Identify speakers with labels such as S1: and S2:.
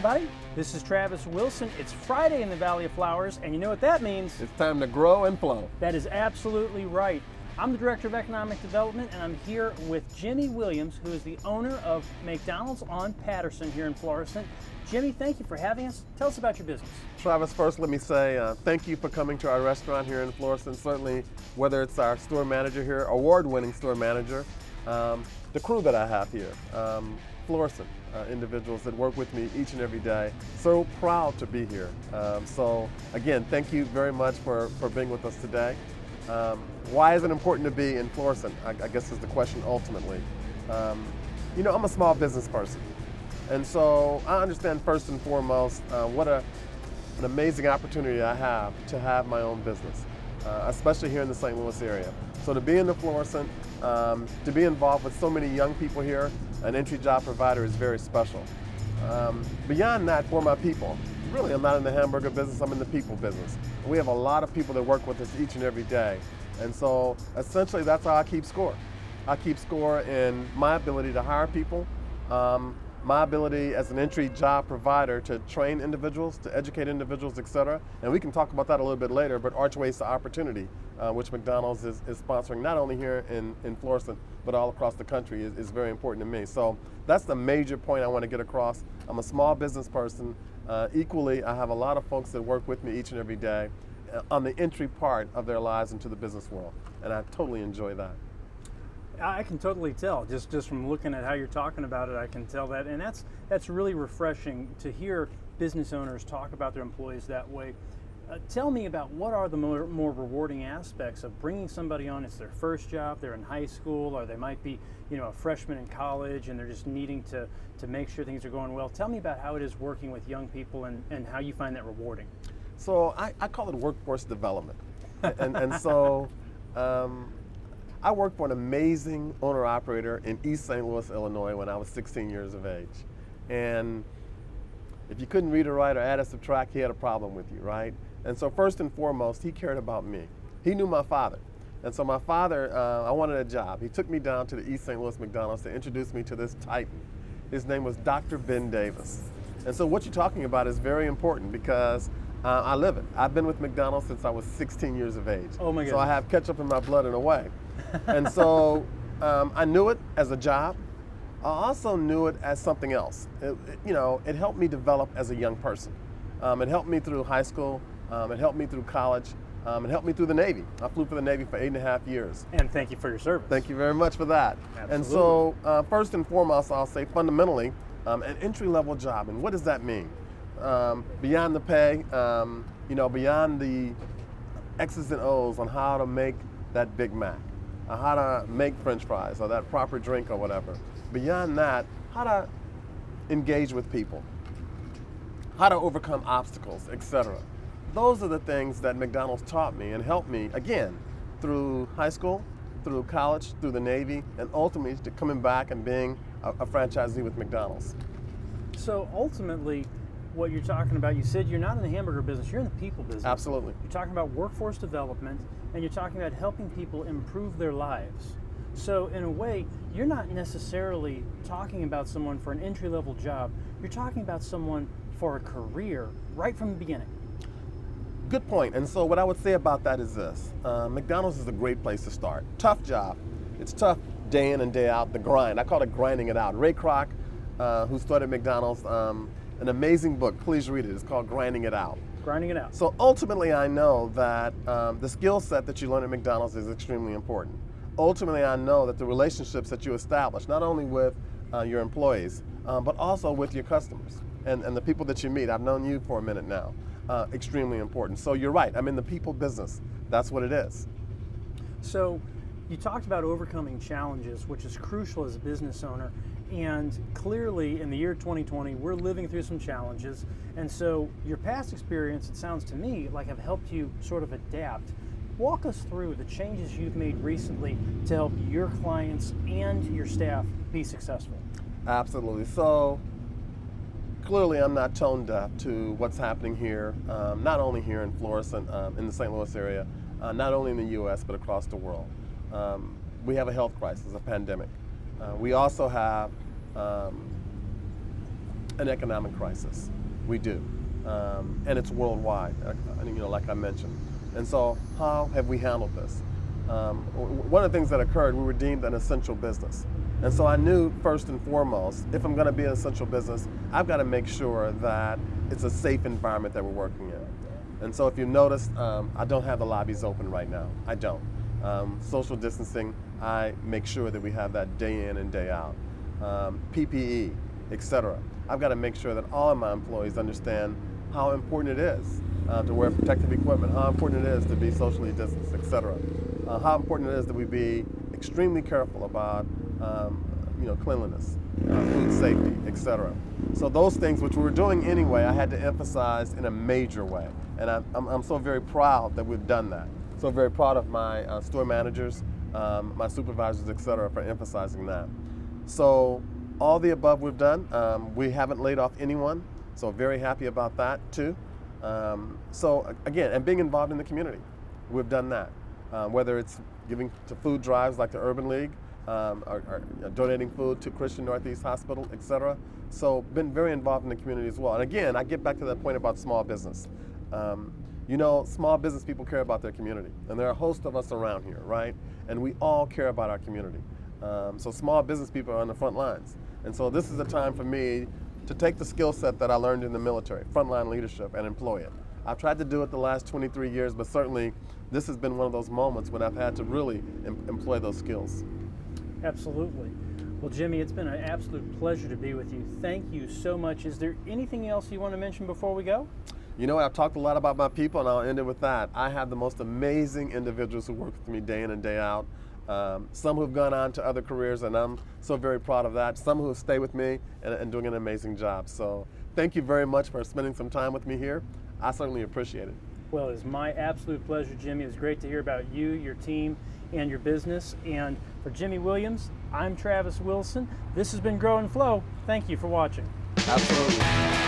S1: everybody. This is Travis Wilson. It's Friday in the Valley of Flowers, and you know what that means?
S2: It's time to grow and flow.
S1: That is absolutely right. I'm the Director of Economic Development, and I'm here with Jimmy Williams, who is the owner of McDonald's on Patterson here in Florissant. Jimmy, thank you for having us. Tell us about your business.
S2: Travis, first let me say thank you for coming to our restaurant here in Florissant. Certainly, whether it's our store manager here, award-winning store manager, the crew that I have here, Florissant individuals that work with me each and every day. So proud to be here. So again, thank you very much for being with us today. Why is it important to be in Florissant, I guess is the question ultimately. You know, I'm a small business person. And so I understand first and foremost what an amazing opportunity I have to have my own business, especially here in the St. Louis area. So to be in the Florissant, to be involved with so many young people here, an entry job provider is very special. Beyond that, for my people, really I'm not in the hamburger business, I'm in the people business. We have a lot of people that work with us each and every day. And so essentially that's how I keep score. I keep score in my ability to hire people, my ability as an entry job provider to train individuals, to educate individuals, et cetera. And we can talk about that a little bit later, but Archways to Opportunity, which McDonald's is sponsoring not only here in Florissant, but all across the country is very important to me. So that's the major point I want to get across. I'm a small business person. Equally, I have a lot of folks that work with me each and every day on the entry part of their lives into the business world. And I totally enjoy that.
S1: I can totally tell, just from looking at how you're talking about it, I can tell that. And that's really refreshing to hear business owners talk about their employees that way. Tell me about what are the more rewarding aspects of bringing somebody on. It's their first job, they're in high school, or they might be, you know, a freshman in college and they're just needing to make sure things are going well. Tell me about how it is working with young people and how you find that rewarding.
S2: So I call it workforce development. and so I worked for an amazing owner-operator in East St. Louis, Illinois when I was 16 years of age. And if you couldn't read or write or add or subtract, he had a problem with you, right? And so first and foremost, he cared about me. He knew my father. And so my father, I wanted a job. He took me down to the East St. Louis McDonald's to introduce me to this titan. His name was Dr. Ben Davis. And so what you're talking about is very important because I live it. I've been with McDonald's since I was 16 years of age.
S1: Oh my goodness.
S2: So I have ketchup in my blood in a way. And so I knew it as a job. I also knew it as something else. It helped me develop as a young person. It helped me through high school. It helped me through college. It helped me through the Navy. I flew for the Navy for 8.5 years.
S1: And thank you for your service.
S2: Thank you very much for that.
S1: Absolutely.
S2: And so first and foremost, I'll say fundamentally, an entry-level job. And what does that mean? Beyond the pay, beyond the X's and O's on how to make that Big Mac, how to make French fries or that proper drink or whatever. Beyond that, how to engage with people, how to overcome obstacles, etc. Those are the things that McDonald's taught me and helped me, again, through high school, through college, through the Navy, and ultimately to coming back and being a franchisee with McDonald's.
S1: So ultimately, what you're talking about, you said you're not in the hamburger business, you're in the people business.
S2: Absolutely.
S1: You're talking about workforce development, and you're talking about helping people improve their lives. So in a way, you're not necessarily talking about someone for an entry-level job, you're talking about someone for a career right from the beginning.
S2: Good point. And so what I would say about that is this. McDonald's is a great place to start. Tough job. It's tough day in and day out, the grind. I call it grinding it out. Ray Kroc, who started McDonald's, an amazing book, please read it. It's called Grinding It Out.
S1: Grinding it out.
S2: So ultimately I know that the skill set that you learn at McDonald's is extremely important. Ultimately I know that the relationships that you establish, not only with your employees, but also with your customers and the people that you meet. I've known you for a minute now. Extremely important. So you're right, I'm in the people business. That's what it is.
S1: So you talked about overcoming challenges, which is crucial as a business owner. And clearly in the year 2020, we're living through some challenges. And so your past experience, it sounds to me like have helped you sort of adapt. Walk us through the changes you've made recently to help your clients and your staff be successful.
S2: Absolutely. So clearly I'm not tone deaf to what's happening here, not only here in Florissant, in the St. Louis area, not only in the U.S., but across the world. We have a health crisis, a pandemic. We also have an economic crisis. We do. And it's worldwide, like I mentioned. And so how have we handled this? One of the things that occurred, we were deemed an essential business. And so I knew first and foremost, if I'm going to be an essential business, I've got to make sure that it's a safe environment that we're working in. And so if you notice, I don't have the lobbies open right now. I don't. Social distancing, I make sure that we have that day in and day out. PPE, etc. I've got to make sure that all of my employees understand how important it is to wear protective equipment, how important it is to be socially distanced, etc. How important it is that we be extremely careful about cleanliness, food safety, etc. So those things which we were doing anyway, I had to emphasize in a major way. And I'm so very proud that we've done that. So very proud of my store managers, my supervisors, etc. for emphasizing that. So all the above we've done. We haven't laid off anyone, so very happy about that too. So again, and being involved in the community, we've done that. Whether it's giving to food drives like the Urban League, or donating food to Christian Northeast Hospital, etc. So been very involved in the community as well. And again, I get back to that point about small business. Small business people care about their community, and there are a host of us around here, right? And we all care about our community. So small business people are on the front lines. And so this is a time for me to take the skill set that I learned in the military, frontline leadership, and employ it. I've tried to do it the last 23 years, but certainly this has been one of those moments when I've had to really employ those skills.
S1: Absolutely. Well, Jimmy, it's been an absolute pleasure to be with you. Thank you so much. Is there anything else you want to mention before we go?
S2: I've talked a lot about my people, and I'll end it with that. I have the most amazing individuals who work with me day in and day out. Some who've gone on to other careers, and I'm so very proud of that. Some who stay with me and doing an amazing job. So thank you very much for spending some time with me here. I certainly appreciate it.
S1: Well, it's my absolute pleasure, Jimmy. It was great to hear about you, your team, and your business. And for Jimmy Williams, I'm Travis Wilson. This has been Grow and Flow. Thank you for watching.
S2: Absolutely.